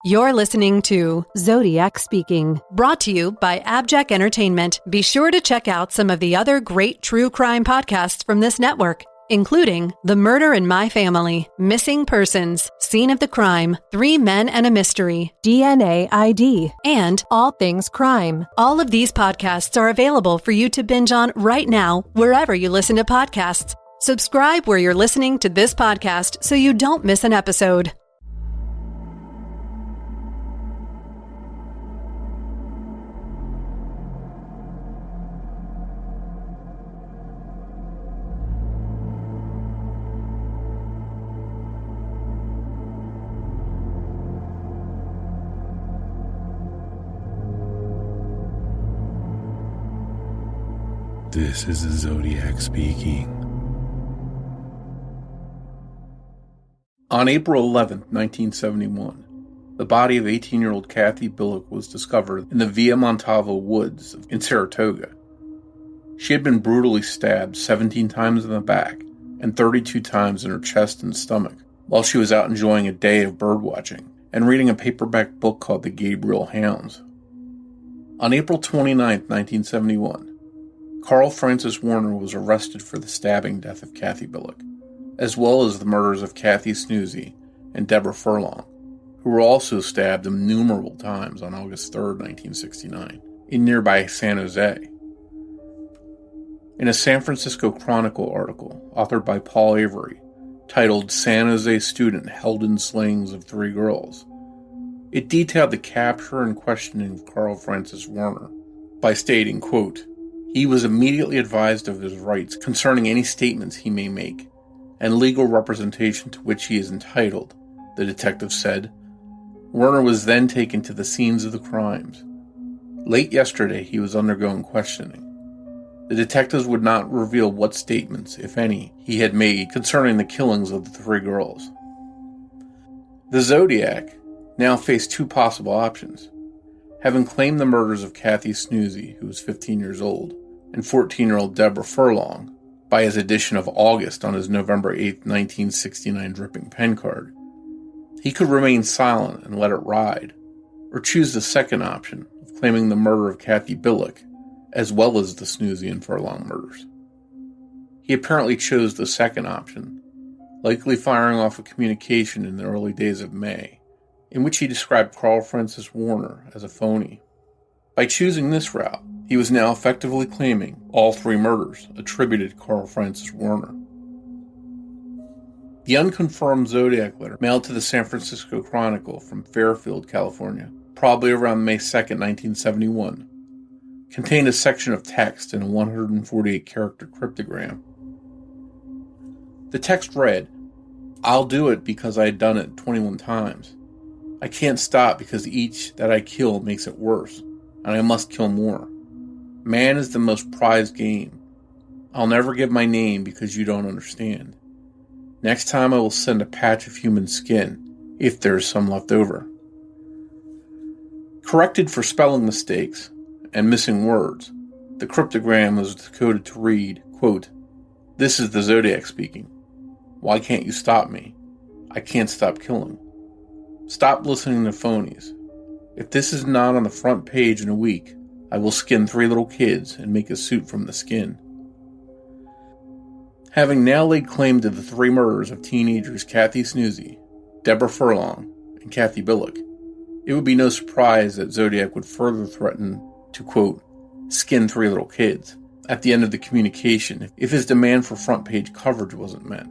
You're listening to Zodiac Speaking, brought to you by AbJack Entertainment. Be sure to check out some of the other great true crime podcasts from this network, including The Murder in My Family, Missing Persons, Scene of the Crime, 3 Men and a Mystery, DNA ID, and All Things Crime. All of these podcasts are available for you to binge on right now, wherever you listen to podcasts. Subscribe where you're listening to this podcast so you don't miss an episode. This is the Zodiac speaking. On April 11, 1971, the body of 18-year-old Kathy Billick was discovered in the Via Montavo woods in Saratoga. She had been brutally stabbed 17 times in the back and 32 times in her chest and stomach while she was out enjoying a day of birdwatching and reading a paperback book called The Gabriel Hounds. On April 29, 1971, Carl Francis Warner was arrested for the stabbing death of Kathy Billick, as well as the murders of Kathy Snoozy and Deborah Furlong, who were also stabbed innumerable times on August 3, 1969, in nearby San Jose. In a San Francisco Chronicle article authored by Paul Avery, titled San Jose Student Held in Slayings of 3 Girls, it detailed the capture and questioning of Carl Francis Warner by stating, quote, "He was immediately advised of his rights concerning any statements he may make, and legal representation to which he is entitled," the detective said. Werner was then taken to the scenes of the crimes. Late yesterday, he was undergoing questioning. The detectives would not reveal what statements, if any, he had made concerning the killings of the 3 girls. The Zodiac now faced 2 possible options. Having claimed the murders of Kathy Snoozy, who was 15 years old, and 14-year-old Deborah Furlong, by his addition of August on his November 8, 1969 dripping pen card, he could remain silent and let it ride, or choose the second option of claiming the murder of Kathy Billick, as well as the Snoozy and Furlong murders. He apparently chose the second option, likely firing off a communication in the early days of May, in which he described Carl Francis Warner as a phony. By choosing this route, he was now effectively claiming all 3 murders attributed to Carl Francis Warner. The unconfirmed Zodiac letter mailed to the San Francisco Chronicle from Fairfield, California, probably around May 2, 1971, contained a section of text in a 148-character cryptogram. The text read, "I'll do it because I had done it 21 times. I can't stop because each that I kill makes it worse, and I must kill more. Man is the most prized game. I'll never give my name because you don't understand. Next time I will send a patch of human skin, if there is some left over." Corrected for spelling mistakes and missing words, the cryptogram was decoded to read, quote, "This is the Zodiac speaking. Why can't you stop me? I can't stop killing. Stop listening to phonies. If this is not on the front page in a week, I will skin 3 little kids and make a suit from the skin." Having now laid claim to the 3 murders of teenagers Kathy Snoozy, Deborah Furlong, and Kathy Billick, it would be no surprise that Zodiac would further threaten to, quote, "skin 3 little kids" at the end of the communication if his demand for front page coverage wasn't met.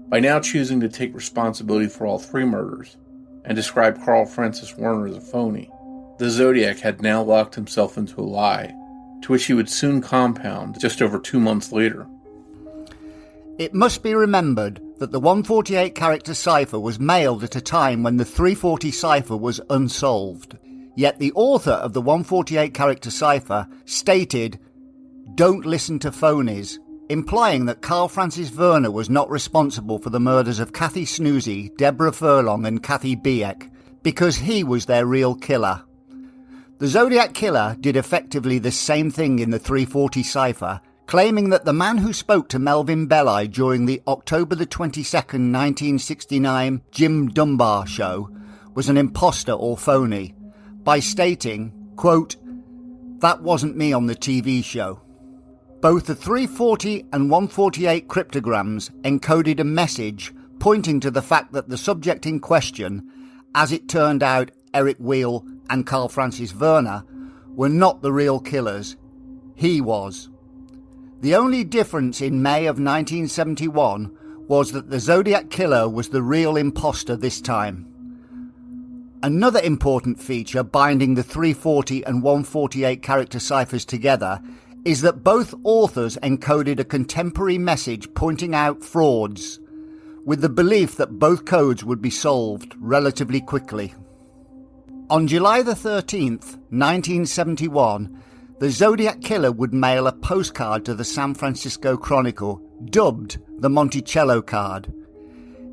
By now choosing to take responsibility for all 3 murders and describe Carl Francis Warner as a phony, the Zodiac had now locked himself into a lie, to which he would soon compound just over 2 months later. It must be remembered that the 148-character cipher was mailed at a time when the 340 cipher was unsolved. Yet the author of the 148-character cipher stated, "Don't listen to phonies," implying that Carl Francis Werner was not responsible for the murders of Kathy Snoozy, Deborah Furlong and Kathy Billick, because he was their real killer. The Zodiac Killer did effectively the same thing in the 340 cipher, claiming that the man who spoke to Melvin Belli during the October the 22nd, 1969 Jim Dunbar show was an imposter or phony by stating, quote, "That wasn't me on the TV show." Both the 340 and 148 cryptograms encoded a message pointing to the fact that the subject in question, as it turned out Eric Wheel and Carl Francis Werner, were not the real killers. He was. The only difference in May of 1971 was that the Zodiac killer was the real imposter this time. Another important feature binding the 340 and 148 character ciphers together is that both authors encoded a contemporary message pointing out frauds, with the belief that both codes would be solved relatively quickly. On July the 13th, 1971, the Zodiac killer would mail a postcard to the San Francisco Chronicle, dubbed the Monticello card.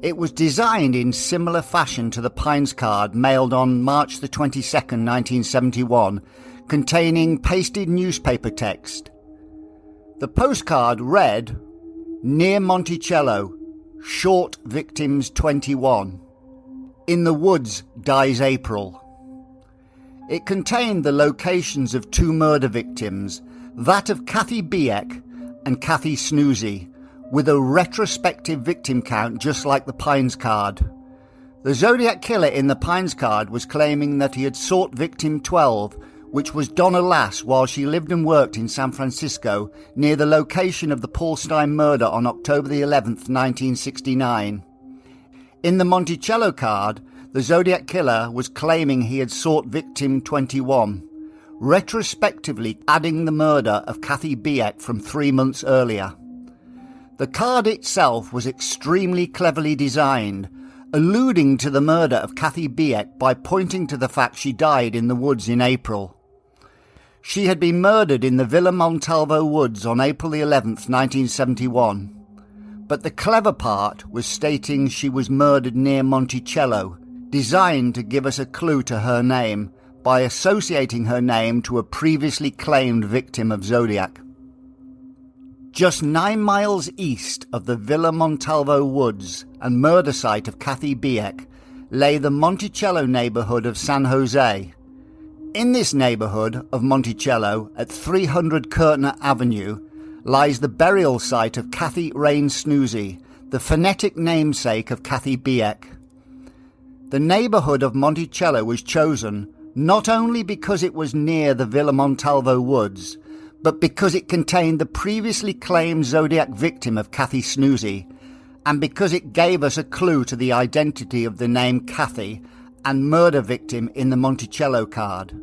It was designed in similar fashion to the Pines card mailed on March the 22nd, 1971, containing pasted newspaper text. The postcard read, "Near Monticello, short victims 21. In the woods dies April." It contained the locations of two murder victims, that of Kathy Biek and Kathy Snoozy, with a retrospective victim count just like the Pines card. The Zodiac killer in the Pines card was claiming that he had sought victim 12, which was Donna Lass, while she lived and worked in San Francisco near the location of the Paul Stein murder on October the 11th, 1969. In the Monticello card, the Zodiac killer was claiming he had sought victim 21, retrospectively adding the murder of Kathy Biek from 3 months earlier. The card itself was extremely cleverly designed, alluding to the murder of Kathy Biek by pointing to the fact she died in the woods in April. She had been murdered in the Villa Montalvo woods on April the 11th, 1971. But the clever part was stating she was murdered near Monticello, designed to give us a clue to her name by associating her name to a previously claimed victim of Zodiac. Just 9 miles east of the Villa Montalvo woods and murder site of Kathy Biek lay the Monticello neighborhood of San Jose. In this neighborhood of Monticello, at 300 Kirtner Avenue, lies the burial site of Kathy Rain Snoozy, the phonetic namesake of Kathy Biek. The neighborhood of Monticello was chosen not only because it was near the Villa Montalvo woods, but because it contained the previously claimed Zodiac victim of Kathy Snoozy, and because it gave us a clue to the identity of the name Kathy and murder victim in the Monticello card.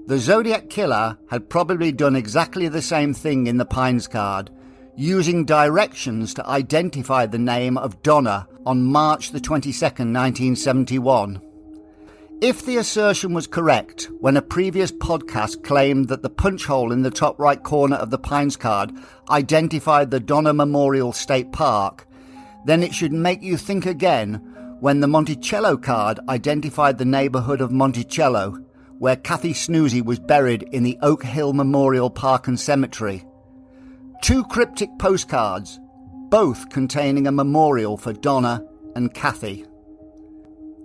The Zodiac killer had probably done exactly the same thing in the Pines card, using directions to identify the name of Donna on March the 22nd, 1971. If the assertion was correct, when a previous podcast claimed that the punch hole in the top right corner of the Pines card identified the Donna Memorial State Park, then it should make you think again when the Monticello card identified the neighborhood of Monticello, where Kathy Snoozy was buried in the Oak Hill Memorial Park and Cemetery. 2 cryptic postcards, both containing a memorial for Donna and Kathy.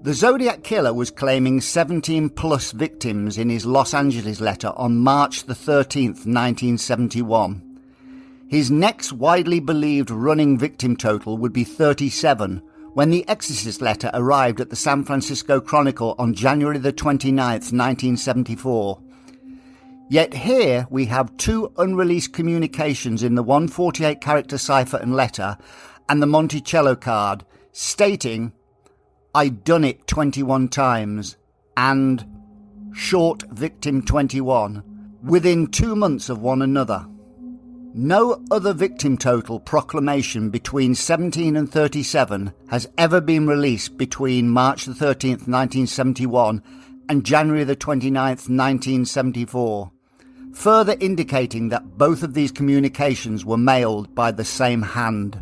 The Zodiac killer was claiming 17-plus victims in his Los Angeles letter on March the 13th, 1971. His next widely believed running victim total would be 37 when the Exorcist letter arrived at the San Francisco Chronicle on January the 29th, 1974. Yet here we have 2 unreleased communications in the 148-character cipher and letter and the Monticello card stating, "I done it 21 times," and "short victim 21," within 2 months of one another. No other victim total proclamation between 17 and 37 has ever been released between March the 13th, 1971 and January the 29th, 1974, further indicating that both of these communications were mailed by the same hand.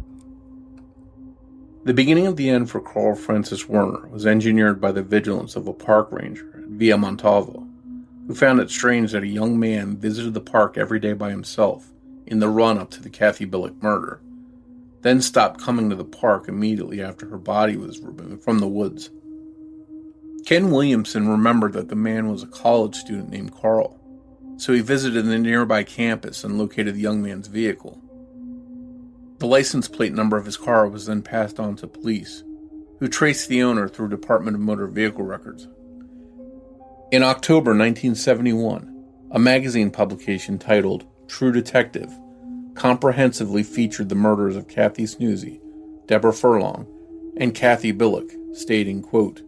The beginning of the end for Carl Francis Werner was engineered by the vigilance of a park ranger at Villa Montalvo, who found it strange that a young man visited the park every day by himself in the run-up to the Kathy Biek murder, then stopped coming to the park immediately after her body was removed from the woods. Ken Williamson remembered that the man was a college student named Carl, so he visited the nearby campus and located the young man's vehicle. The license plate number of his car was then passed on to police, who traced the owner through Department of Motor Vehicle records. In October 1971, a magazine publication titled True Detective comprehensively featured the murders of Kathy Snoozy, Deborah Furlong, and Kathy Billick, stating, quote,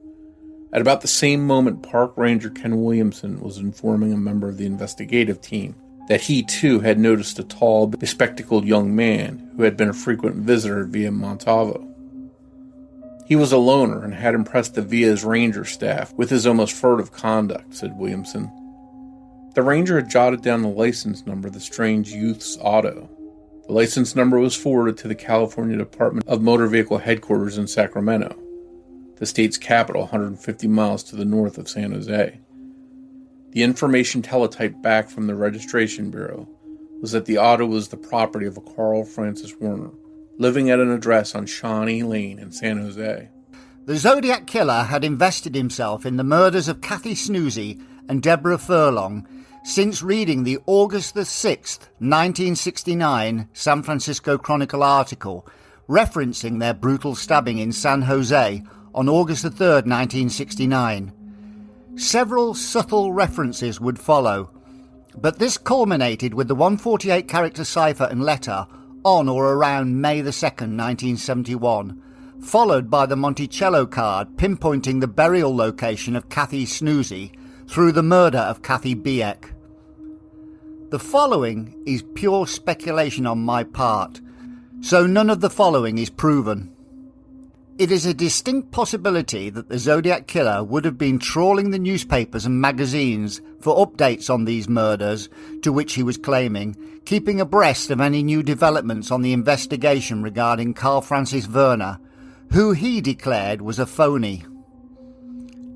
"At about the same moment, Park Ranger Ken Williamson was informing a member of the investigative team that he too had noticed a tall, bespectacled young man who had been a frequent visitor via Montalvo. He was a loner and had impressed the Via's ranger staff with his almost furtive conduct," said Williamson. The ranger had jotted down the license number of the strange youth's auto. The license number was forwarded to the California Department of Motor Vehicle headquarters in Sacramento, the state's capital 150 miles to the north of San Jose. The information teletyped back from the Registration Bureau was that the auto was the property of a Carl Francis Werner, living at an address on Shawnee Lane in San Jose. The Zodiac killer had invested himself in the murders of Kathy Snoozy and Deborah Furlong since reading the August the 6th, 1969 San Francisco Chronicle article referencing their brutal stabbing in San Jose on August the 3rd, 1969. Several subtle references would follow, but this culminated with the 148 character cipher and letter on or around May the 2nd, 1971, followed by the Monticello card pinpointing the burial location of Kathy Snoozy through the murder of Kathy Billick. The following is pure speculation on my part, so none of the following is proven. It is a distinct possibility that the Zodiac killer would have been trawling the newspapers and magazines for updates on these murders, to which he was claiming, keeping abreast of any new developments on the investigation regarding Carl Francis Werner, who he declared was a phony.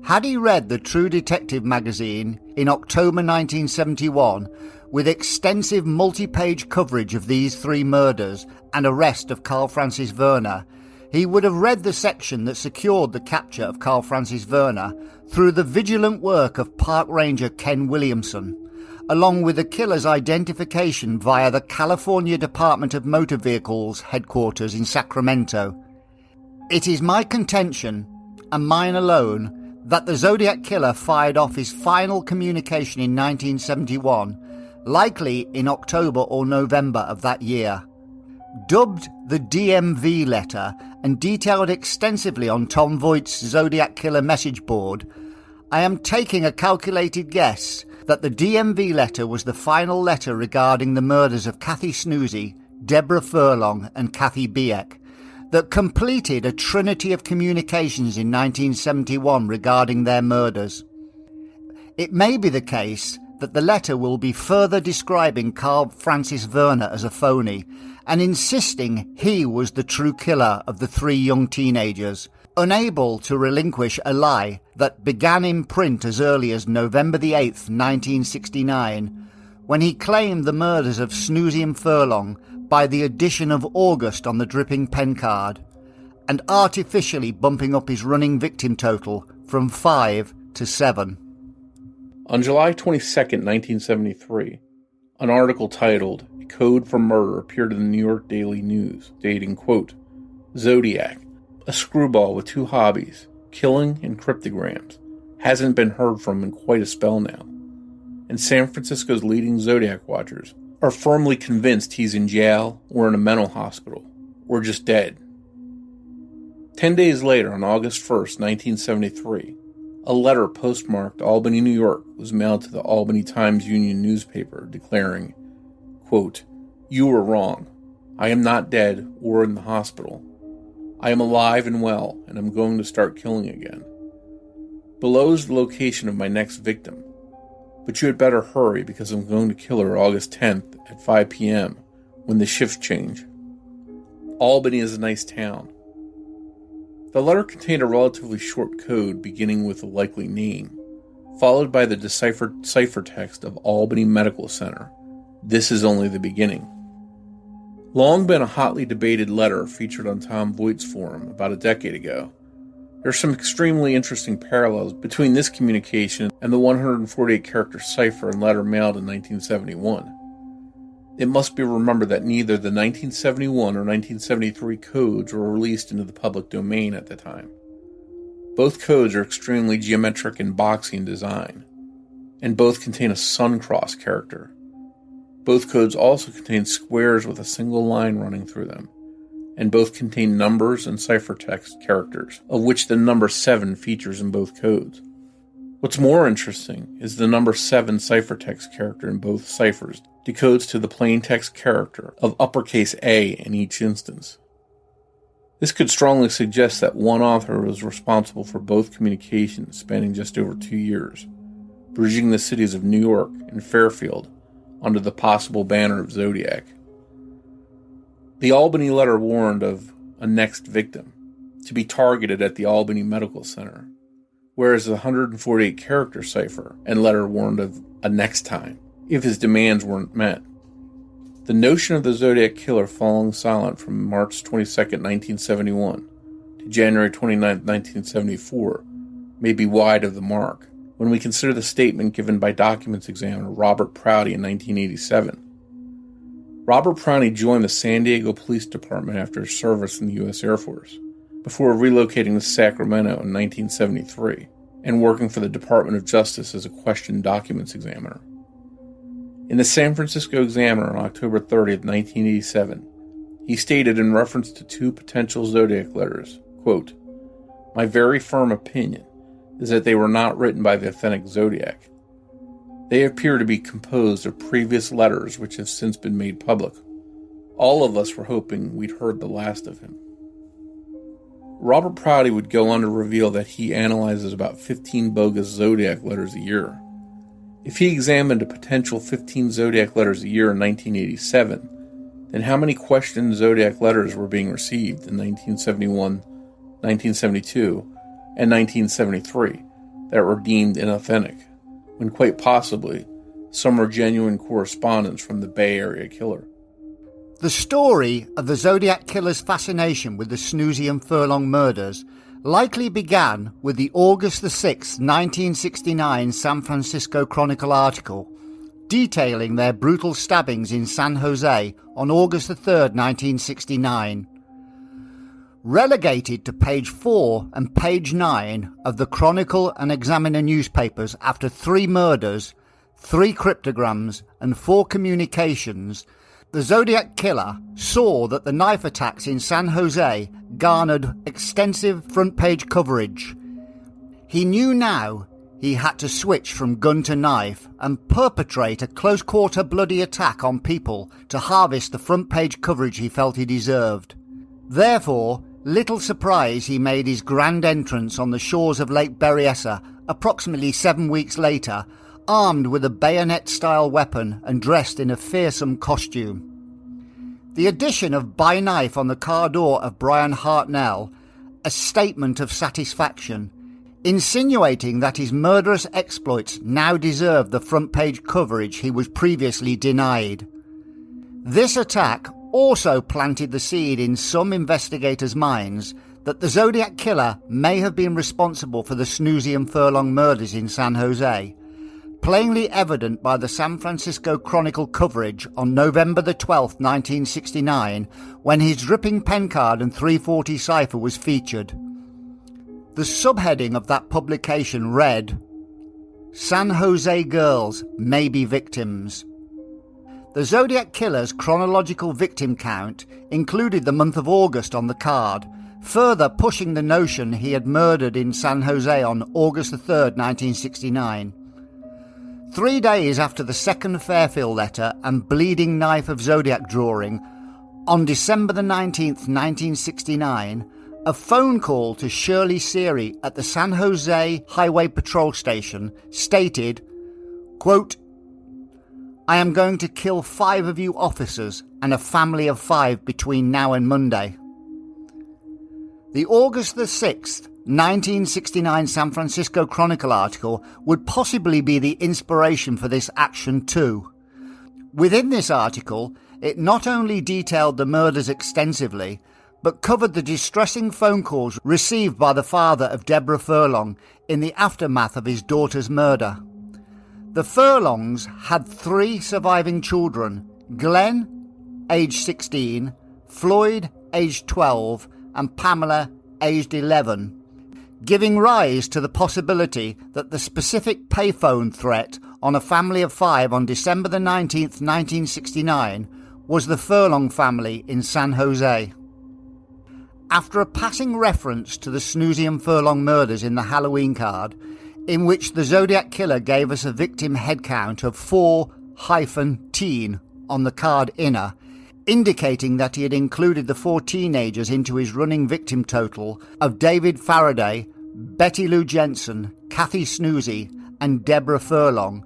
Had he read the True Detective magazine in October 1971 with extensive multi-page coverage of these three murders and arrest of Carl Francis Werner, he would have read the section that secured the capture of Carl Francis Werner through the vigilant work of Park Ranger Ken Williamson, along with the killer's identification via the California Department of Motor Vehicles headquarters in Sacramento. It is my contention, and mine alone, that the Zodiac killer fired off his final communication in 1971, likely in October or November of that year. Dubbed the DMV letter and detailed extensively on Tom Voigt's Zodiac killer message board, I am taking a calculated guess that the DMV letter was the final letter regarding the murders of Kathy Snoozy, Deborah Furlong and Kathy Billick, that completed a trinity of communications in 1971 regarding their murders. It may be the case that the letter will be further describing Carl Francis Werner as a phony and insisting he was the true killer of the three young teenagers, unable to relinquish a lie that began in print as early as November the 8th, 1969, when he claimed the murders of Snoozy and Furlong by the addition of August on the dripping pen card, and artificially bumping up his running victim total from 5 to 7. On July 22, 1973, an article titled "A Code for Murder" appeared in the New York Daily News, stating, quote, "Zodiac, a screwball with two hobbies, killing and cryptograms, hasn't been heard from in quite a spell now, and San Francisco's leading Zodiac watchers are firmly convinced he's in jail or in a mental hospital, or just dead." 10 days later, on August 1st, 1973, a letter postmarked Albany, New York, was mailed to the Albany Times-Union newspaper declaring, quote, "You were wrong. I am not dead or in the hospital. I am alive and well, and I'm going to start killing again. Below is the location of my next victim, but you had better hurry because I'm going to kill her August 10th at 5 p.m. when the shifts change. Albany is a nice town." The letter contained a relatively short code beginning with a likely name, followed by the deciphered ciphertext of Albany Medical Center. This is only the beginning. Long been a hotly debated letter featured on Tom Voigt's forum about a decade ago, There are some extremely interesting parallels between this communication and the 148-character cipher and letter mailed in 1971. It must be remembered that neither the 1971 or 1973 codes were released into the public domain at the time. Both codes are extremely geometric and boxy in design, and both contain a sun cross character. Both codes also contain squares with a single line running through them, and both contain numbers and ciphertext characters, of which the number 7 features in both codes. What's more interesting is the number 7 ciphertext character in both ciphers decodes to the plain text character of uppercase A in each instance. This could strongly suggest that one author was responsible for both communications spanning just over 2 years, bridging the cities of New York and Fairfield under the possible banner of Zodiac. The Albany letter warned of a next victim, to be targeted at the Albany Medical Center, whereas the 148-character cipher and letter warned of a next time, if his demands weren't met. The notion of the Zodiac killer falling silent from March 22, 1971 to January 29, 1974 may be wide of the mark when we consider the statement given by documents examiner Robert Prouty in 1987. Robert Prouty joined the San Diego Police Department after his service in the U.S. Air Force, before relocating to Sacramento in 1973 and working for the Department of Justice as a question documents examiner. In the San Francisco Examiner on October 30, 1987, he stated in reference to 2 potential Zodiac letters, quote, "My very firm opinion is that they were not written by the authentic Zodiac. They appear to be composed of previous letters which have since been made public. All of us were hoping we'd heard the last of him." Robert Prouty would go on to reveal that he analyzes about 15 bogus Zodiac letters a year. If he examined a potential 15 Zodiac letters a year in 1987, then how many questioned Zodiac letters were being received in 1971, 1972, and 1973 that were deemed inauthentic, when quite possibly some were genuine correspondence from the Bay Area killer? The story of the Zodiac killer's fascination with the Snoozy and Furlong murders likely began with the August 6, 1969 San Francisco Chronicle article detailing their brutal stabbings in San Jose on August 3, 1969. Relegated to page 4 and page 9 of the Chronicle and Examiner newspapers after 3 murders, 3 cryptograms and 4 communications, the Zodiac killer saw that the knife attacks in San Jose garnered extensive front-page coverage. He knew now he had to switch from gun to knife and perpetrate a close-quarter bloody attack on people to harvest the front-page coverage he felt he deserved. Therefore, little surprise he made his grand entrance on the shores of Lake Berryessa approximately 7 weeks later, armed with a bayonet-style weapon and dressed in a fearsome costume. The addition of "by knife" on the car door of Brian Hartnell, a statement of satisfaction, insinuating that his murderous exploits now deserved the front-page coverage he was previously denied. This attack also planted the seed in some investigators' minds that the Zodiac killer may have been responsible for the Snoozy and Furlong murders in San Jose, plainly evident by the San Francisco Chronicle coverage on November 12, 1969, when his dripping pen card and 340 cipher was featured. The subheading of that publication read, "San Jose girls may be victims." The Zodiac killer's chronological victim count included the month of August on the card, further pushing the notion he had murdered in San Jose on August 3, 1969. 3 days after the second Fairfield letter and bleeding knife of Zodiac drawing, on December 19, 1969, a phone call to Shirley Seary at the San Jose Highway Patrol Station stated, quote, "I am going to kill 5 of you officers and a family of 5 between now and Monday." The August 6th, 1969 San Francisco Chronicle article would possibly be the inspiration for this action too. Within this article, it not only detailed the murders extensively, but covered the distressing phone calls received by the father of Deborah Furlong in the aftermath of his daughter's murder. The Furlongs had 3 surviving children: Glenn, aged 16, Floyd, aged 12, and Pamela, aged 11, giving rise to the possibility that the specific payphone threat on a family of 5 on December the 19th, 1969, was the Furlong family in San Jose. After a passing reference to the Snoozy and Furlong murders in the Halloween card, in which the Zodiac killer gave us a victim head count of 4-teen on the card inner, indicating that he had included the 4 teenagers into his running victim total of David Faraday, Betty Lou Jensen, Kathy Snoozy, and Deborah Furlong,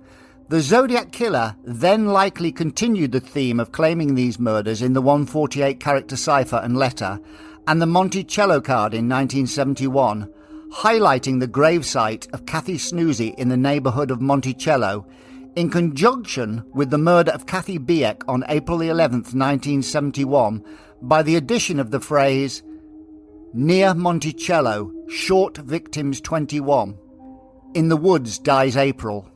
the Zodiac killer then likely continued the theme of claiming these murders in the 148 character cipher and letter and the Monticello card in 1971, highlighting the gravesite of Kathy Snoozy in the neighbourhood of Monticello, in conjunction with the murder of Kathy Biek on April the 11th, 1971, by the addition of the phrase, "Near Monticello, short victims 21. In the woods dies April."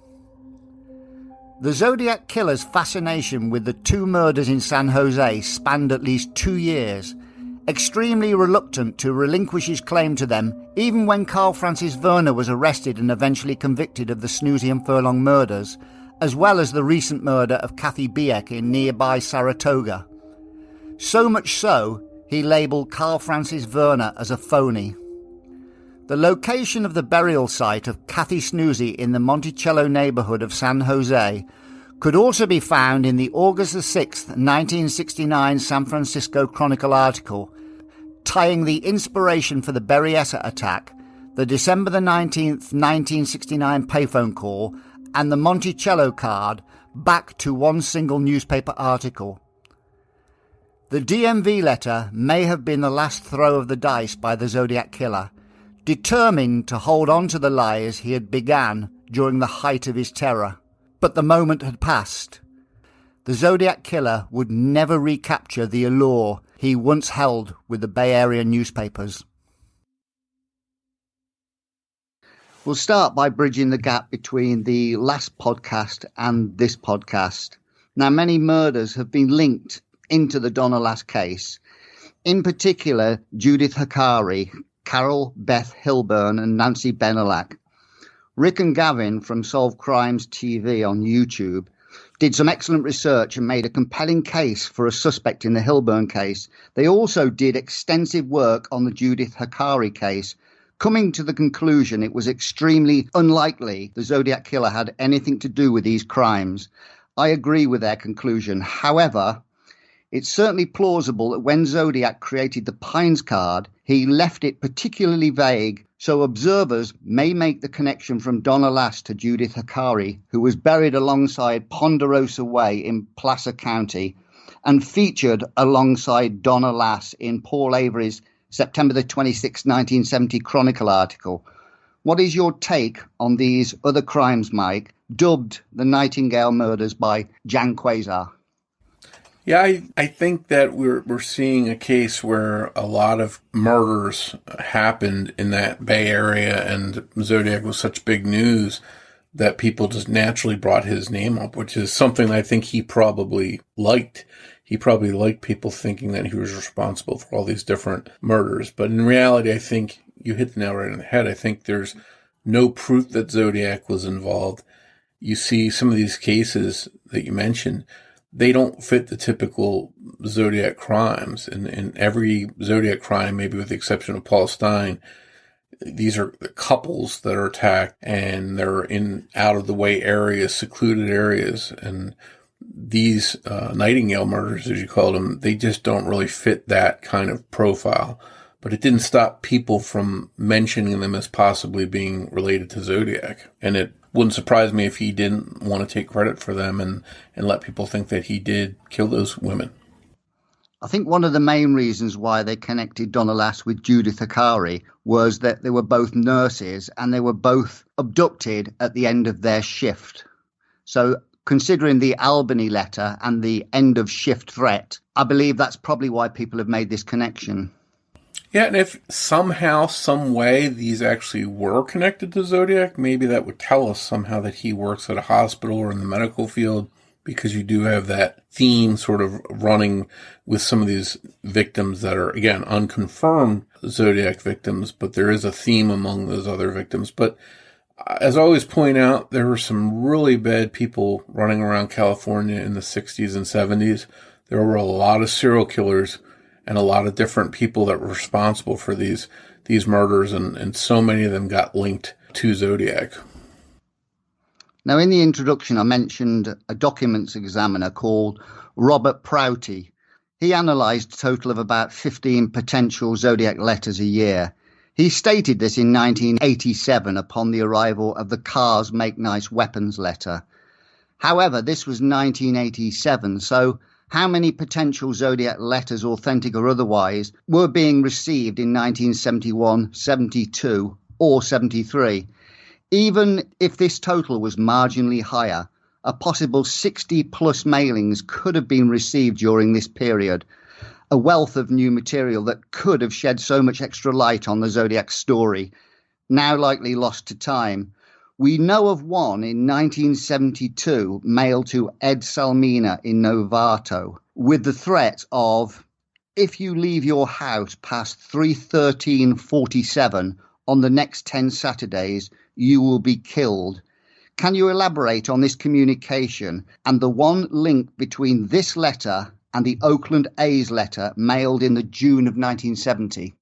The Zodiac killer's fascination with the 2 murders in San Jose spanned at least 2 years, extremely reluctant to relinquish his claim to them even when Carl Francis Werner was arrested and eventually convicted of the Snoozy and Furlong murders, as well as the recent murder of Kathy Biek in nearby Saratoga. So much so, he labelled Carl Francis Werner as a phony. The location of the burial site of Kathy Snoozy in the Monticello neighbourhood of San Jose could also be found in the August 6, 1969 San Francisco Chronicle article, tying the inspiration for the Berryessa attack, the December the 19th, 1969 payphone call, and the Monticello card back to one single newspaper article. The DMV letter may have been the last throw of the dice by the Zodiac killer, determined to hold on to the lies he had began during the height of his terror. But the moment had passed. The Zodiac killer would never recapture the allure he once held with the Bay Area newspapers. We'll start by bridging the gap between the last podcast and this podcast. Now, many murders have been linked into the Donna Lass case. In particular, Judith Hikari, Carol Beth Hilburn, and Nancy Benelak. Rick and Gavin from Solve Crimes TV on YouTube did some excellent research and made a compelling case for a suspect in the Hilburn case. They also did extensive work on the Judith Hikari case, coming to the conclusion it was extremely unlikely the Zodiac killer had anything to do with these crimes. I agree with their conclusion. However, it's certainly plausible that when Zodiac created the Pines card, he left it particularly vague, so observers may make the connection from Donna Lass to Judith Hikari, who was buried alongside Ponderosa Way in Placer County and featured alongside Donna Lass in Paul Avery's September the 26th, 1970 Chronicle article. What is your take on these other crimes, Mike, dubbed the Nightingale murders by Jan Quasar? Yeah, I think that we're seeing a case where a lot of murders happened in that Bay Area, and Zodiac was such big news that people just naturally brought his name up, which is something I think he probably liked. He probably liked people thinking that he was responsible for all these different murders. But in reality, I think you hit the nail right on the head. I think there's no proof that Zodiac was involved. You see some of these cases that you mentioned, they don't fit the typical Zodiac crimes. And every Zodiac crime, maybe with the exception of Paul Stein, these are the couples that are attacked, and they're in out-of-the-way areas, secluded areas. And these Nightingale murders, as you called them, they just don't really fit that kind of profile. But it didn't stop people from mentioning them as possibly being related to Zodiac. And it wouldn't surprise me if he didn't want to take credit for them and let people think that he did kill those women. I think one of the main reasons why they connected Donna Lass with Judith Hikari was that they were both nurses and they were both abducted at the end of their shift. So considering the Albany letter and the end of shift threat, I believe that's probably why people have made this connection. Yeah, and if somehow, some way, these actually were connected to Zodiac, maybe that would tell us somehow that he works at a hospital or in the medical field, because you do have that theme sort of running with some of these victims that are, again, unconfirmed Zodiac victims, but there is a theme among those other victims. But as I always point out, there were some really bad people running around California in the 60s and 70s. There were a lot of serial killers and a lot of different people that were responsible for these murders, and so many of them got linked to Zodiac. Now, in the introduction, I mentioned a documents examiner called Robert Prouty. He analysed a total of about 15 potential Zodiac letters a year. He stated this in 1987 upon the arrival of the Cars Make Nice Weapons letter. However, this was 1987, so how many potential Zodiac letters, authentic or otherwise, were being received in 1971, 72 or 73? Even if this total was marginally higher, a possible 60-plus mailings could have been received during this period, a wealth of new material that could have shed so much extra light on the Zodiac story, now likely lost to time. We know of one in 1972 mailed to Ed Salmina in Novato with the threat of, if you leave your house past 3:13:47 on the next 10 Saturdays, you will be killed. Can you elaborate on this communication and the one link between this letter and the Oakland A's letter mailed in the June of 1970?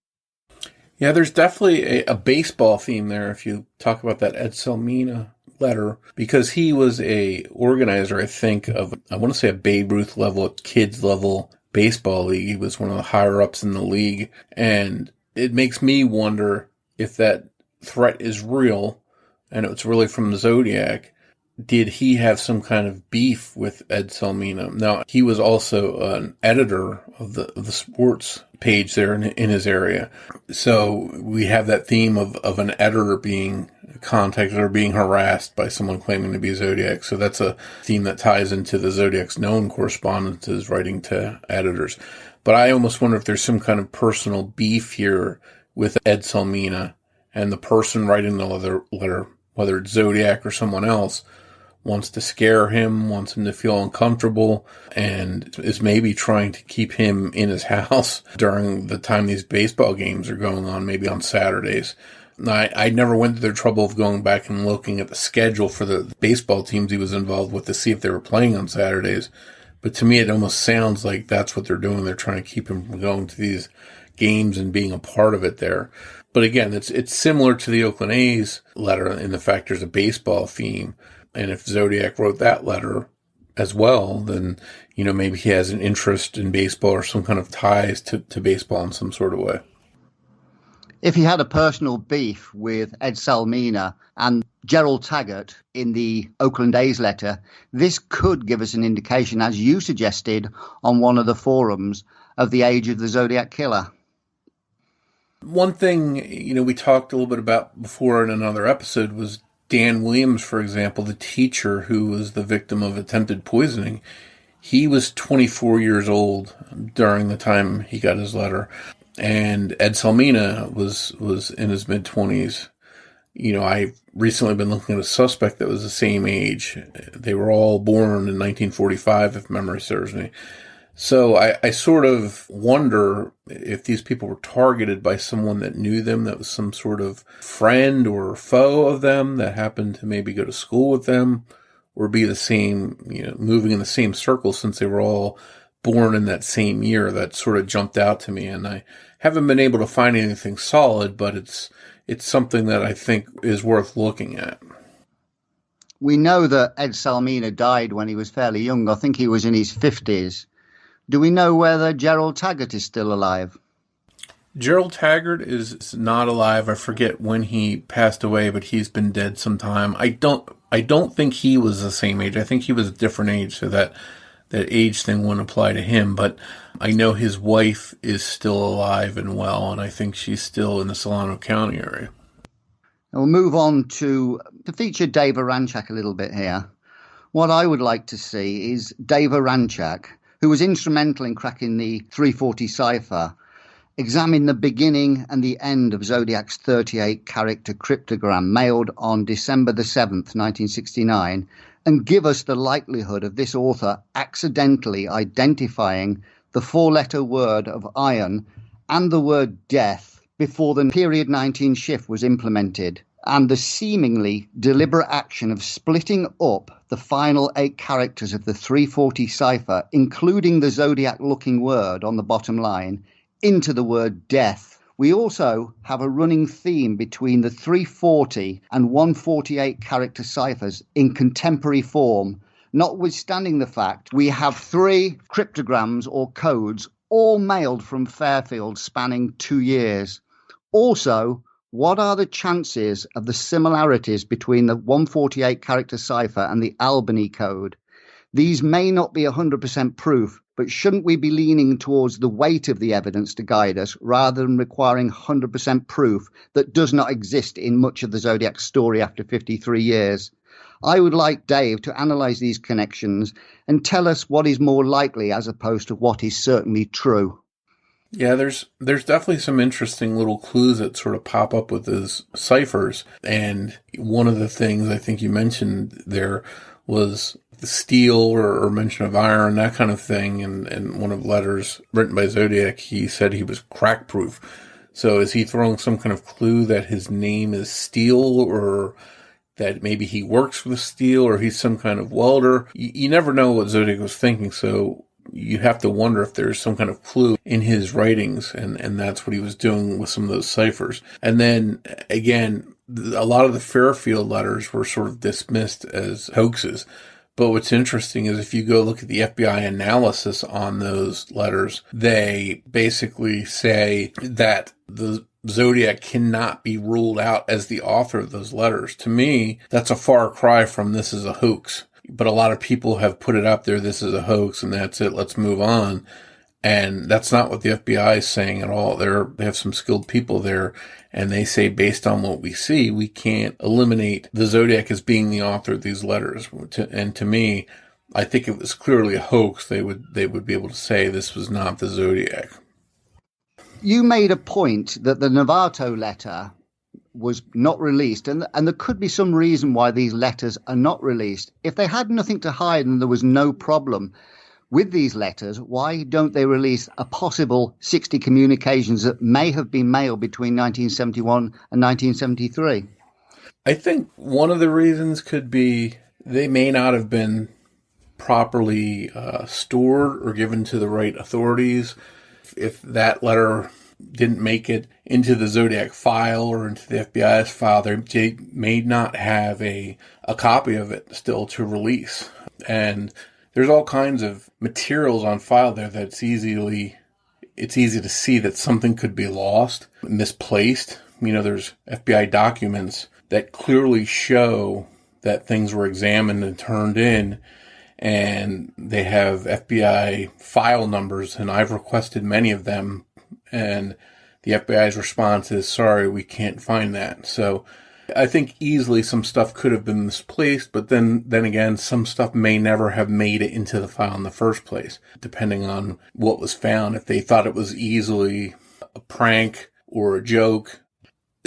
Yeah, there's definitely a baseball theme there if you talk about that Ed Salmina letter, because he was a organizer, I think, of, I want to say, a Babe Ruth level, kids level baseball league. He was one of the higher ups in the league, and it makes me wonder if that threat is real and it's really from Zodiac. Did he have some kind of beef with Ed Salmina? Now, he was also an editor of the sports page there in his area. So we have that theme of an editor being contacted or being harassed by someone claiming to be Zodiac. So that's a theme that ties into the Zodiac's known correspondences writing to editors. But I almost wonder if there's some kind of personal beef here with Ed Salmina, and the person writing the letter, whether it's Zodiac or someone else, wants to scare him, wants him to feel uncomfortable, and is maybe trying to keep him in his house during the time these baseball games are going on, maybe on Saturdays. I never went to the trouble of going back and looking at the schedule for the baseball teams he was involved with to see if they were playing on Saturdays. But to me, it almost sounds like that's what they're doing. They're trying to keep him from going to these games and being a part of it there. But again, it's similar to the Oakland A's letter in the fact there's a baseball theme. And if Zodiac wrote that letter as well, then, maybe he has an interest in baseball or some kind of ties to baseball in some sort of way. If he had a personal beef with Ed Salmina and Gerald Taggart in the Oakland A's letter, this could give us an indication, as you suggested on one of the forums, of the age of the Zodiac killer. One thing, we talked a little bit about before in another episode was Dan Williams, for example, the teacher who was the victim of attempted poisoning. He was 24 years old during the time he got his letter. And Ed Salmina was in his mid-20s. I've recently been looking at a suspect that was the same age. They were all born in 1945, if memory serves me. So I sort of wonder if these people were targeted by someone that knew them, that was some sort of friend or foe of them that happened to maybe go to school with them or be the same, moving in the same circle, since they were all born in that same year. That sort of jumped out to me, and I haven't been able to find anything solid, but it's something that I think is worth looking at. We know that Ed Salmina died when he was fairly young. I think he was in his 50s. Do we know whether Gerald Taggart is still alive? Gerald Taggart is not alive. I forget when he passed away, but he's been dead some time. I don't think he was the same age. I think he was a different age, so that age thing wouldn't apply to him. But I know his wife is still alive and well, and I think she's still in the Solano County area. We'll move on to feature Dave Aranchak a little bit here. What I would like to see is Dave Aranchak, who was instrumental in cracking the 340 cipher, examine the beginning and the end of Zodiac's 38-character cryptogram mailed on December the 7th, 1969, and give us the likelihood of this author accidentally identifying the four-letter word of iron and the word death before the period 19 shift was implemented, and the seemingly deliberate action of splitting up the final 8 characters of the 340 cipher, including the Zodiac-looking word on the bottom line, into the word death. We also have a running theme between the 340 and 148 character ciphers in contemporary form, notwithstanding the fact we have 3 cryptograms or codes all mailed from Fairfield spanning 2 years. Also, what are the chances of the similarities between the 148 character cipher and the Albany code? These may not be 100% proof, but shouldn't we be leaning towards the weight of the evidence to guide us rather than requiring 100% proof that does not exist in much of the Zodiac story after 53 years? I would like Dave to analyse these connections and tell us what is more likely as opposed to what is certainly true. Yeah, there's definitely some interesting little clues that sort of pop up with those ciphers. And one of the things I think you mentioned there was the steel or mention of iron, that kind of thing. And one of the letters written by Zodiac, he said he was crack proof. So is he throwing some kind of clue that his name is Steel, or that maybe he works with steel, or he's some kind of welder? You never know what Zodiac was thinking. So you have to wonder if there's some kind of clue in his writings, and that's what he was doing with some of those ciphers. And then, again, a lot of the Fairfield letters were sort of dismissed as hoaxes. But what's interesting is if you go look at the FBI analysis on those letters, they basically say that the Zodiac cannot be ruled out as the author of those letters. To me, that's a far cry from this is a hoax. But a lot of people have put it up there, this is a hoax, and that's it, let's move on. And that's not what the FBI is saying at all. They have some skilled people there, and they say, based on what we see, we can't eliminate the Zodiac as being the author of these letters. And to me, I think it was clearly a hoax. They would be able to say this was not the Zodiac. You made a point that the Novato letter was not released, and there could be some reason why these letters are not released. If they had nothing to hide and there was no problem with these letters, why don't they release a possible 60 communications that may have been mailed between 1971 and 1973? I think one of the reasons could be they may not have been properly stored or given to the right authorities. If that letter didn't make it into the Zodiac file or into the FBI's file, they may not have a copy of it still to release. And there's all kinds of materials on file there that it's easy to see that something could be lost, misplaced. You know, there's FBI documents that clearly show that things were examined and turned in, and they have FBI file numbers, and I've requested many of them, and the FBI's response is, sorry, we can't find that. So I think easily some stuff could have been misplaced, but then again, some stuff may never have made it into the file in the first place, depending on what was found. If they thought it was easily a prank or a joke.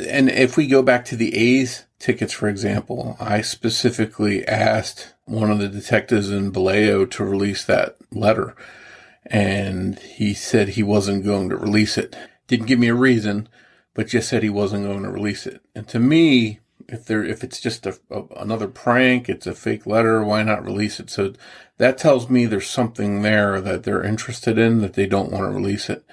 And if we go back to the A's tickets, for example, I specifically asked one of the detectives in Vallejo to release that letter, and he said he wasn't going to release it. Didn't give me a reason, but just said he wasn't going to release it. And to me, if it's just another prank, it's a fake letter, why not release it? So that tells me there's something there that they're interested in, that they don't want to release it.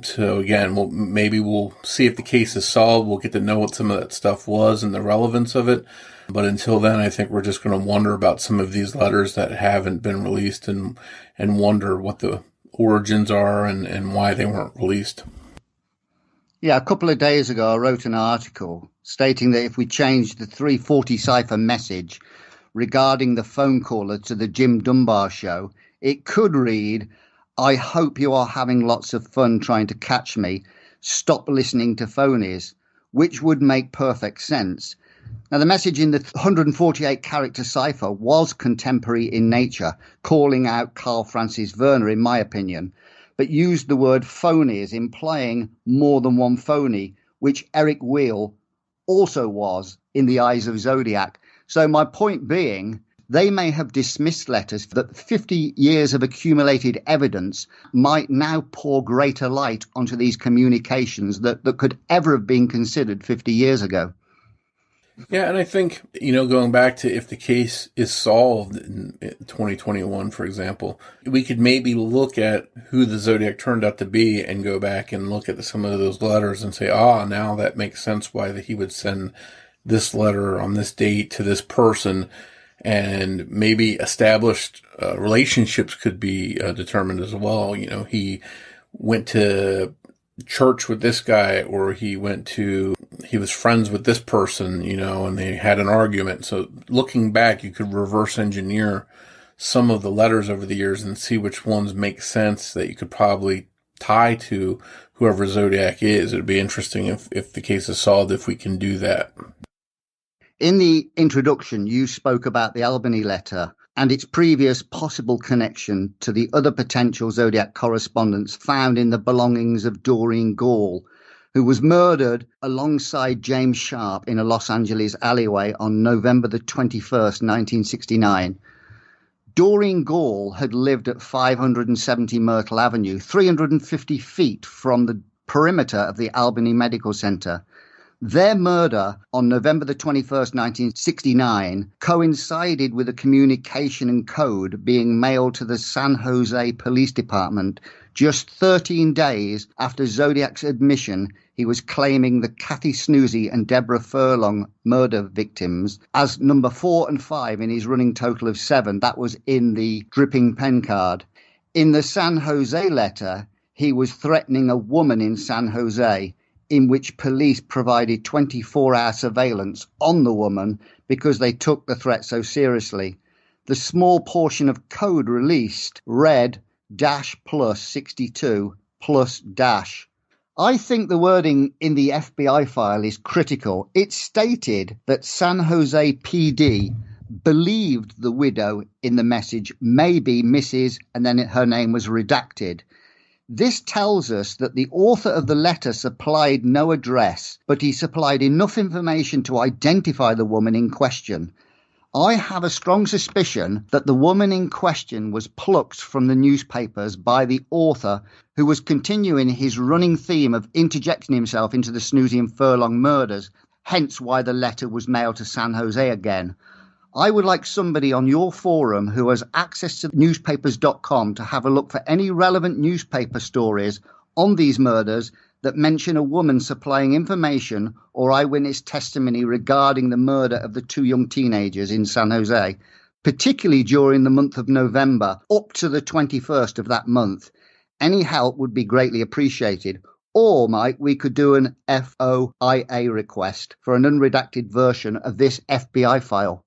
So again, maybe we'll see if the case is solved. We'll get to know what some of that stuff was and the relevance of it. But until then, I think we're just going to wonder about some of these letters that haven't been released and wonder what the origins are and why they weren't released. Yeah, a couple of days ago, I wrote an article stating that if we changed the 340 cipher message regarding the phone caller to the Jim Dunbar show, it could read, "I hope you are having lots of fun trying to catch me. Stop listening to phonies," which would make perfect sense. Now, the message in the 148-character cipher was contemporary in nature, calling out Carl Francis Werner, in my opinion. but used the word phonies, implying more than one phony, which Eric Wheel also was in the eyes of Zodiac. So my point being, they may have dismissed letters that 50 years of accumulated evidence might now pour greater light onto these communications that could ever have been considered 50 years ago. Yeah, and I think, going back to if the case is solved in 2021, for example, we could maybe look at who the Zodiac turned out to be and go back and look at some of those letters and say, now that makes sense why he would send this letter on this date to this person. And maybe established relationships could be determined as well. He went to church with this guy, or he was friends with this person, and they had an argument. So looking back, you could reverse engineer some of the letters over the years and see which ones make sense that you could probably tie to whoever Zodiac is. It'd be interesting if the case is solved, if we can do that. In the introduction, you spoke about the Albany letter and its previous possible connection to the other potential Zodiac correspondence found in the belongings of Doreen Gall, who was murdered alongside James Sharp in a Los Angeles alleyway on November the 21st, 1969. Doreen Gall had lived at 570 Myrtle Avenue, 350 feet from the perimeter of the Albany Medical Center. Their murder on November the 21st, 1969, coincided with a communication and code being mailed to the San Jose Police Department just 13 days after Zodiac's admission he was claiming the Kathy Snoozy and Deborah Furlong murder victims as number 4 and 5 in his running total of 7. That was in the dripping pen card. In the San Jose letter, he was threatening a woman in San Jose, in which police provided 24-hour surveillance on the woman because they took the threat so seriously. The small portion of code released read --62 +. I think the wording in the FBI file is critical. It stated that San Jose PD believed the widow in the message may be Mrs., and then her name was redacted. This tells us that the author of the letter supplied no address, but he supplied enough information to identify the woman in question. I have a strong suspicion that the woman in question was plucked from the newspapers by the author, who was continuing his running theme of interjecting himself into the Snoozy and Furlong murders, hence why the letter was mailed to San Jose again. I would like somebody on your forum who has access to newspapers.com to have a look for any relevant newspaper stories on these murders that mention a woman supplying information or eyewitness testimony regarding the murder of the 2 young teenagers in San Jose, particularly during the month of November up to the 21st of that month. Any help would be greatly appreciated. Or, Mike, we could do an FOIA request for an unredacted version of this FBI file.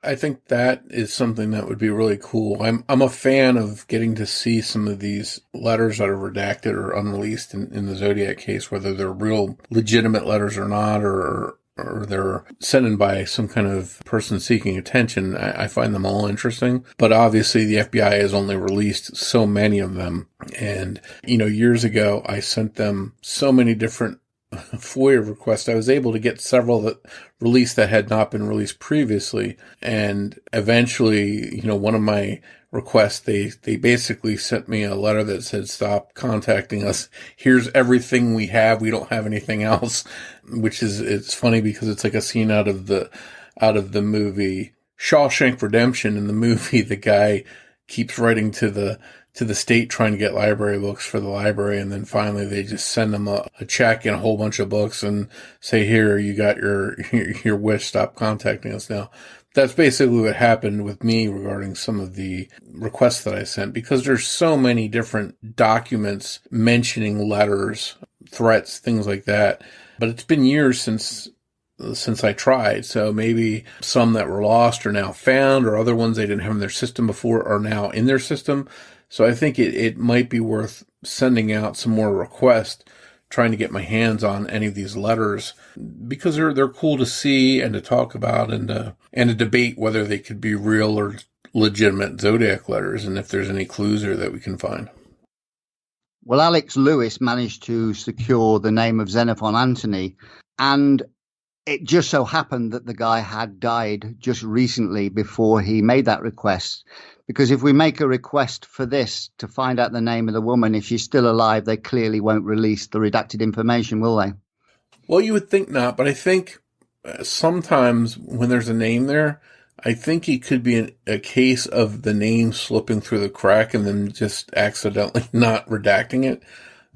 I think that is something that would be really cool. I'm a fan of getting to see some of these letters that are redacted or unreleased in the Zodiac case, whether they're real legitimate letters or not, or they're sent in by some kind of person seeking attention. I find them all interesting. But obviously the FBI has only released so many of them. And, years ago, I sent them so many different FOIA request. I was able to get several that released that had not been released previously. And eventually, one of my requests, they basically sent me a letter that said, stop contacting us. Here's everything we have. We don't have anything else, it's funny because it's like a scene out of the movie Shawshank Redemption. In the movie, the guy keeps writing to the state trying to get library books for the library, and then finally they just send them a check and a whole bunch of books and say, here, you got your wish, stop contacting us now. That's basically what happened with me regarding some of the requests that I sent, because there's so many different documents mentioning letters, threats, things like that. But it's been years since I tried. So maybe some that were lost are now found, or other ones they didn't have in their system before are now in their system. So I think it might be worth sending out some more requests, trying to get my hands on any of these letters, because they're cool to see and to talk about and to debate whether they could be real or legitimate Zodiac letters, and if there's any clues there that we can find. Well, Alex Lewis managed to secure the name of Xenophon Anthony, and it just so happened that the guy had died just recently before he made that request. Because if we make a request for this to find out the name of the woman, if she's still alive, they clearly won't release the redacted information, will they? Well, you would think not, but I think sometimes when there's a name there, I think it could be a case of the name slipping through the crack and then just accidentally not redacting it.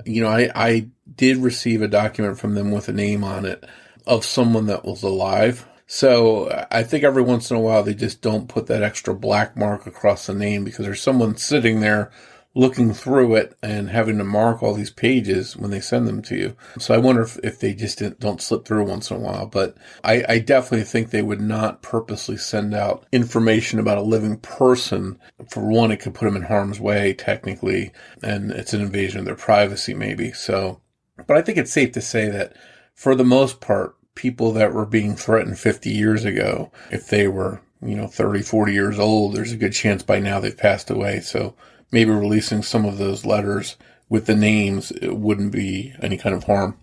You know, I did receive a document from them with a name on it of someone that was alive. So I think every once in a while they just don't put that extra black mark across the name because there's someone sitting there looking through it and having to mark all these pages when they send them to you. So I wonder if they just don't slip through once in a while. But I definitely think they would not purposely send out information about a living person. For one, it could put them in harm's way, technically, and it's an invasion of their privacy, maybe. So, but I think it's safe to say that for the most part, people that were being threatened 50 years ago, if they were, 30, 40 years old, there's a good chance by now they've passed away. So maybe releasing some of those letters with the names, it wouldn't be any kind of harm.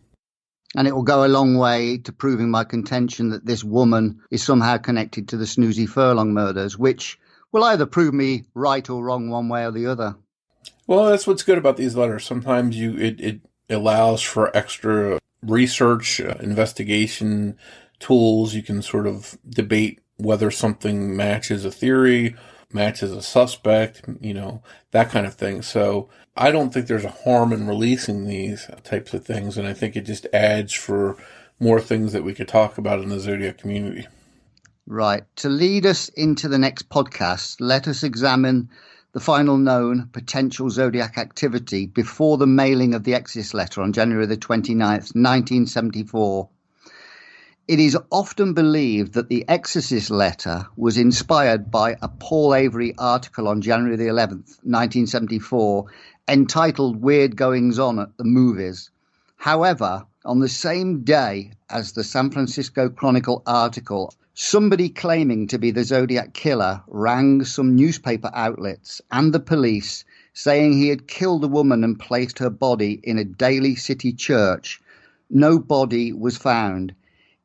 And it will go a long way to proving my contention that this woman is somehow connected to the Snoozy Furlong murders, which will either prove me right or wrong one way or the other. Well, that's what's good about these letters. Sometimes it allows for extra research, investigation tools. You can sort of debate whether something matches a theory, matches a suspect, that kind of thing. So I don't think there's a harm in releasing these types of things. And I think it just adds for more things that we could talk about in the Zodiac community. Right. To lead us into the next podcast, let us examine the final known potential Zodiac activity before the mailing of the Exorcist letter on January the 29th, 1974. It is often believed that the Exorcist letter was inspired by a Paul Avery article on January the 11th, 1974, entitled Weird Goings On at the Movies. However, on the same day as the San Francisco Chronicle article, somebody claiming to be the Zodiac killer rang some newspaper outlets and the police, saying he had killed a woman and placed her body in a Daly City church. No body was found.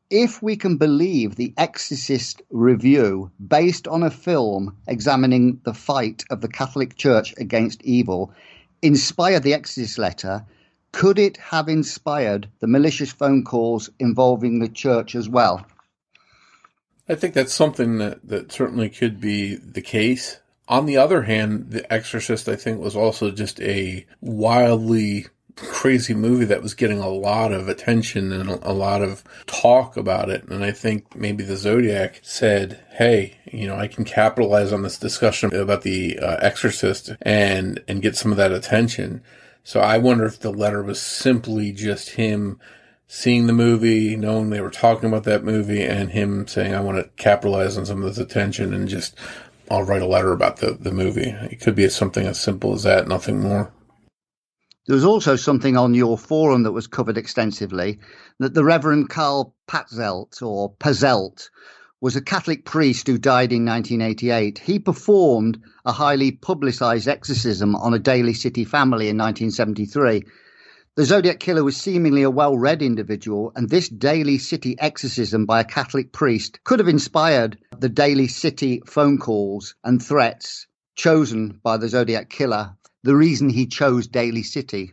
If we can believe the Exorcist review, based on a film examining the fight of the Catholic Church against evil, inspired the Exorcist letter, could it have inspired the malicious phone calls involving the church as well? I think that's something that certainly could be the case. On the other hand, The Exorcist, I think, was also just a wildly crazy movie that was getting a lot of attention and a lot of talk about it. And I think maybe the Zodiac said, hey, I can capitalize on this discussion about the Exorcist and get some of that attention. So I wonder if the letter was simply just him seeing the movie, knowing they were talking about that movie, and him saying, I want to capitalize on some of this attention and just, I'll write a letter about the movie. It could be something as simple as that, nothing more. There was also something on your forum that was covered extensively, that the Reverend Karl Patzelt, or Pazelt, was a Catholic priest who died in 1988. He performed a highly publicized exorcism on a Daly City family in 1973. The Zodiac killer was seemingly a well-read individual, and this Daly City exorcism by a Catholic priest could have inspired the Daly City phone calls and threats chosen by the Zodiac killer, the reason he chose Daly City.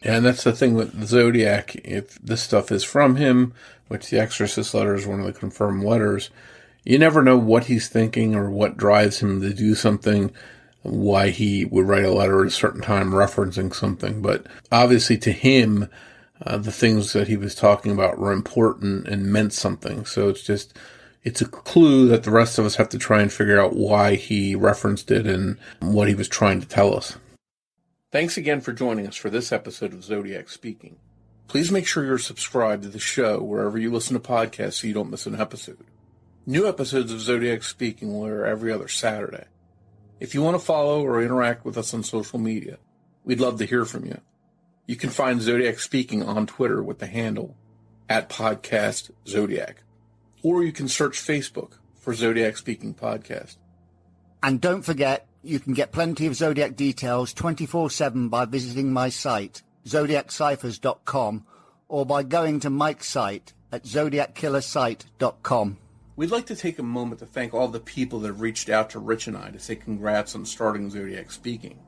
Yeah, and that's the thing with the Zodiac. If this stuff is from him, which the Exorcist letter is one of the confirmed letters, you never know what he's thinking or what drives him to do something, why he would write a letter at a certain time referencing something. But obviously to him, the things that he was talking about were important and meant something. So it's a clue that the rest of us have to try and figure out why he referenced it and what he was trying to tell us. Thanks again for joining us for this episode of Zodiac Speaking. Please make sure you're subscribed to the show wherever you listen to podcasts so you don't miss an episode. New episodes of Zodiac Speaking will air every other Saturday. If you want to follow or interact with us on social media, we'd love to hear from you. You can find Zodiac Speaking on Twitter with the handle @PodcastZodiac. Or you can search Facebook for Zodiac Speaking Podcast. And don't forget, You can get plenty of Zodiac details 24/7 by visiting my site, zodiacciphers.com, or by going to Mike's site at zodiackillersite.com. We'd like to take a moment to thank all the people that have reached out to Rich and I to say congrats on starting Zodiac Speaking,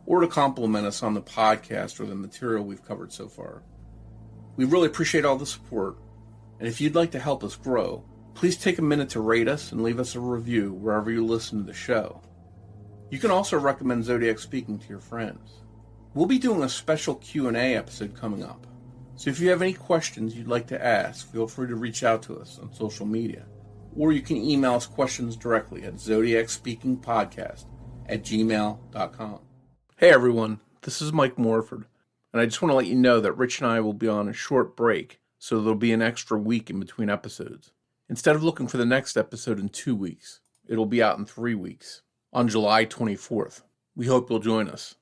or to compliment us on the podcast or the material we've covered so far. We really appreciate all the support, and if you'd like to help us grow, please take a minute to rate us and leave us a review wherever you listen to the show. You can also recommend Zodiac Speaking to your friends. We'll be doing a special Q&A episode coming up, so if you have any questions you'd like to ask, feel free to reach out to us on social media, or you can email us questions directly at zodiacspeakingpodcast@gmail.com. Hey everyone, this is Mike Morford, and I just want to let you know that Rich and I will be on a short break, so there'll be an extra week in between episodes. Instead of looking for the next episode in 2 weeks, it'll be out in 3 weeks, on July 24th. We hope you'll join us.